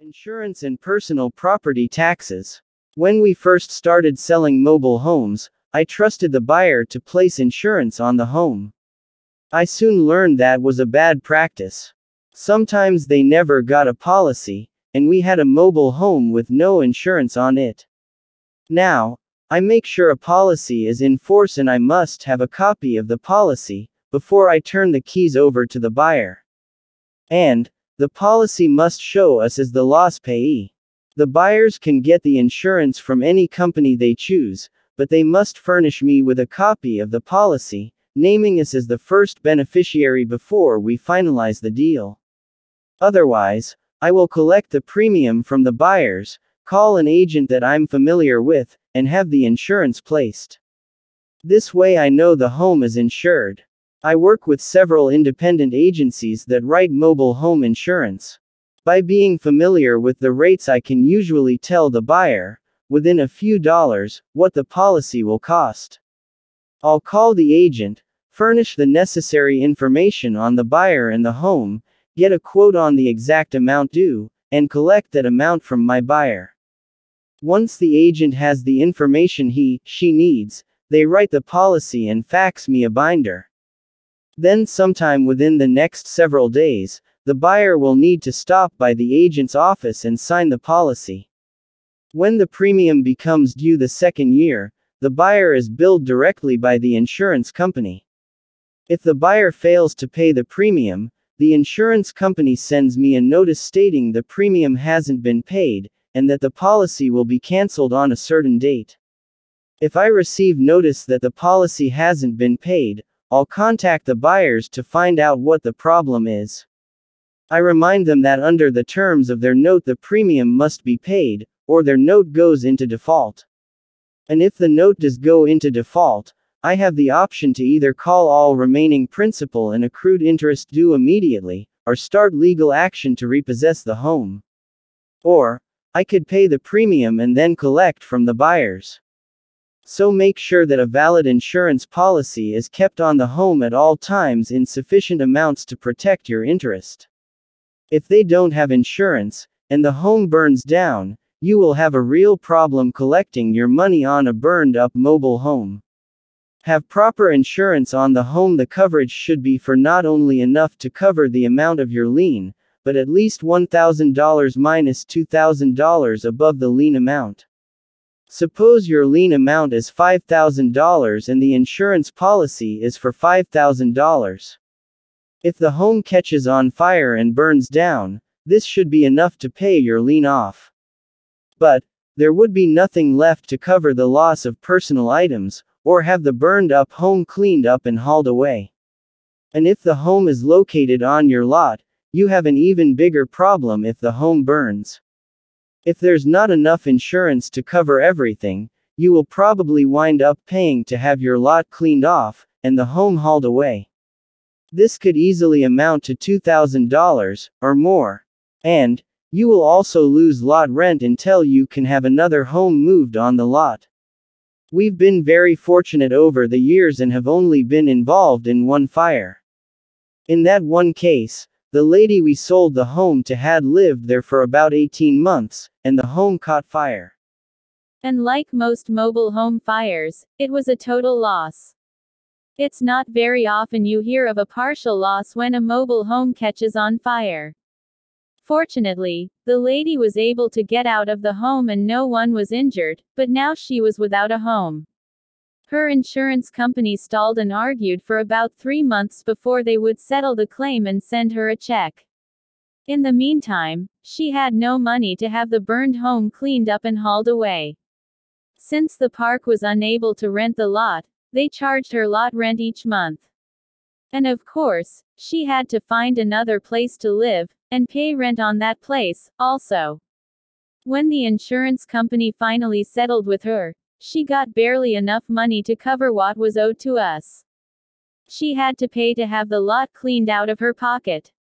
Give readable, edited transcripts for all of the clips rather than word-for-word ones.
Insurance and personal property taxes. When we first started selling mobile homes, I trusted the buyer to place insurance on the home. I soon learned that was a bad practice. Sometimes they never got a policy, and we had a mobile home with no insurance on it. Now, I make sure a policy is in force and I must have a copy of the policy before I turn the keys over to the buyer. And the policy must show us as the loss payee. The buyers can get the insurance from any company they choose, but they must furnish me with a copy of the policy, naming us as the first beneficiary before we finalize the deal. Otherwise, I will collect the premium from the buyers, call an agent that I'm familiar with, and have the insurance placed. This way I know the home is insured. I work with several independent agencies that write mobile home insurance. By being familiar with the rates, I can usually tell the buyer, within a few dollars, what the policy will cost. I'll call the agent, furnish the necessary information on the buyer and the home, get a quote on the exact amount due, and collect that amount from my buyer. Once the agent has the information she needs, they write the policy and fax me a binder. Then sometime within the next several days, the buyer will need to stop by the agent's office and sign the policy. When the premium becomes due the second year, the buyer is billed directly by the insurance company. If the buyer fails to pay the premium, the insurance company sends me a notice stating the premium hasn't been paid, and that the policy will be canceled on a certain date. If I receive notice that the policy hasn't been paid, I'll contact the buyers to find out what the problem is. I remind them that under the terms of their note the premium must be paid, or their note goes into default. And if the note does go into default, I have the option to either call all remaining principal and accrued interest due immediately, or start legal action to repossess the home. Or, I could pay the premium and then collect from the buyers. So make sure that a valid insurance policy is kept on the home at all times in sufficient amounts to protect your interest. If they don't have insurance, and the home burns down, you will have a real problem collecting your money on a burned-up mobile home. Have proper insurance on the home. The coverage should be for not only enough to cover the amount of your lien, but at least $1,000 minus $2,000 above the lien amount. Suppose your lien amount is $5,000 and the insurance policy is for $5,000. If the home catches on fire and burns down, this should be enough to pay your lien off. But there would be nothing left to cover the loss of personal items, or have the burned-up home cleaned up and hauled away. And if the home is located on your lot, you have an even bigger problem if the home burns. If there's not enough insurance to cover everything, you will probably wind up paying to have your lot cleaned off, and the home hauled away. This could easily amount to $2,000, or more. And you will also lose lot rent until you can have another home moved on the lot. We've been very fortunate over the years and have only been involved in one fire. In that one case, the lady we sold the home to had lived there for about 18 months, and the home caught fire. And like most mobile home fires, it was a total loss. It's not very often you hear of a partial loss when a mobile home catches on fire. Fortunately, the lady was able to get out of the home and no one was injured, but now she was without a home. Her insurance company stalled and argued for about 3 months before they would settle the claim and send her a check. In the meantime, she had no money to have the burned home cleaned up and hauled away. Since the park was unable to rent the lot, they charged her lot rent each month. And of course, she had to find another place to live, and pay rent on that place, also. When the insurance company finally settled with her, she got barely enough money to cover what was owed to us. She had to pay to have the lot cleaned out of her pocket.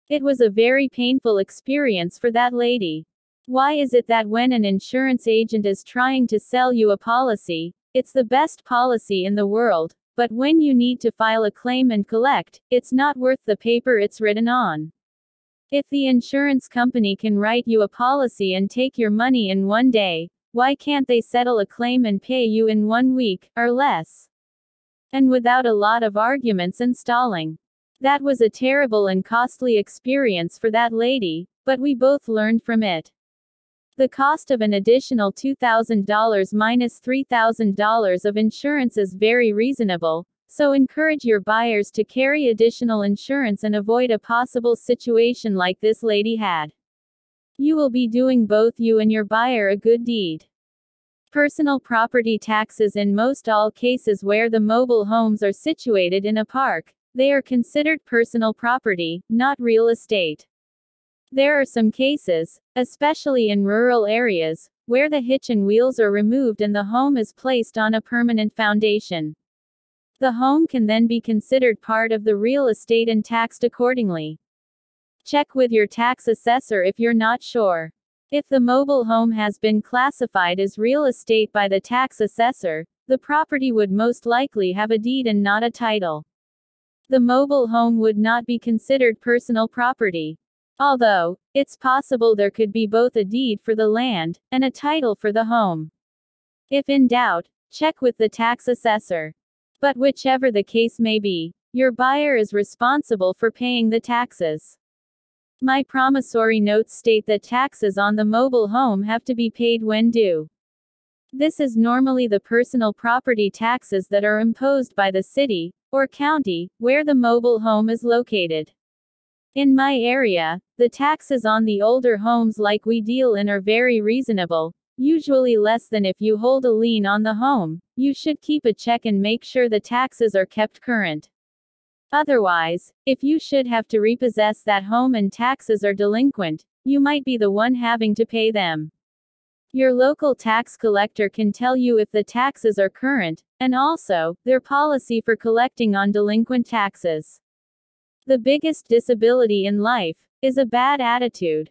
It was a very painful experience for that lady. Why is it that when an insurance agent is trying to sell you a policy, it's the best policy in the world, but when you need to file a claim and collect, it's not worth the paper it's written on? If the insurance company can write you a policy and take your money in one day, why can't they settle a claim and pay you in 1 week, or less? And without a lot of arguments and stalling. That was a terrible and costly experience for that lady, but we both learned from it. The cost of an additional $2,000 minus $3,000 of insurance is very reasonable, so encourage your buyers to carry additional insurance and avoid a possible situation like this lady had. You will be doing both you and your buyer a good deed. Personal property taxes. In most all cases where the mobile homes are situated in a park, they are considered personal property, not real estate. There are some cases, especially in rural areas, where the hitch and wheels are removed and the home is placed on a permanent foundation. The home can then be considered part of the real estate and taxed accordingly. Check with your tax assessor if you're not sure. If the mobile home has been classified as real estate by the tax assessor, the property would most likely have a deed and not a title. The mobile home would not be considered personal property. Although, it's possible there could be both a deed for the land, and a title for the home. If in doubt, check with the tax assessor. But whichever the case may be, your buyer is responsible for paying the taxes. My promissory notes state that taxes on the mobile home have to be paid when due. This is normally the personal property taxes that are imposed by the city, or county, where the mobile home is located. In my area, the taxes on the older homes like we deal in are very reasonable, usually less than if you hold a lien on the home. You should keep a check and make sure the taxes are kept current. Otherwise, if you should have to repossess that home and taxes are delinquent, you might be the one having to pay them. Your local tax collector can tell you if the taxes are current, and also, their policy for collecting on delinquent taxes. The biggest disability in life is a bad attitude.